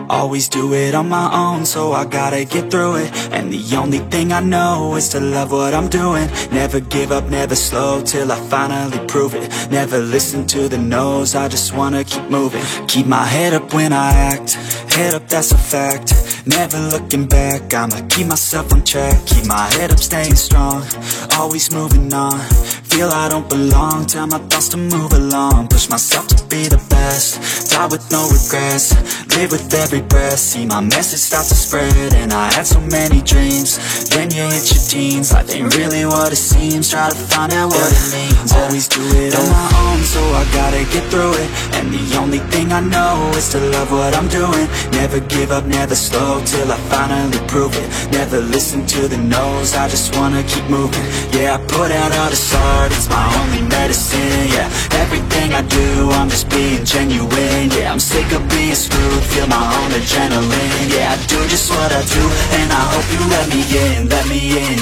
Always do it on my own, so I gotta get through it. And the only thing I know is to love what I'm doing. Never give up, never slow, till I finally prove it. Never listen to the no's, I just wanna keep moving. Keep my head up when I act, head up, that's a fact. Never looking back, I'ma keep myself on track. Keep my head up, staying strong, always moving on. Feel I don't belong, tell my thoughts to move along. Push myself to be the best, die with no regrets. Live with every breath, see my message start to spread. And I had so many dreams, then you hit your teens. Life ain't really what it seems, try to find out what it means. Always do it on my own, so I gotta get through it. And the only thing I know is to love what I'm doing. Never give up, never slow, till I finally prove it. Never listen to the no's, I just wanna keep moving. Yeah, I put out all this art, it's my only medicine. Yeah, everything I do, I'm just being genuine. Yeah, I'm sick of being screwed, feel my own adrenaline. Yeah, I do just what I do, and I hope you let me in,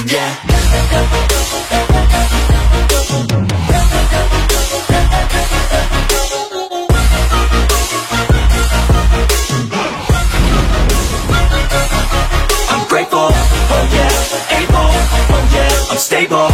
yeah. I'm grateful, oh yeah, able, oh yeah, I'm stable,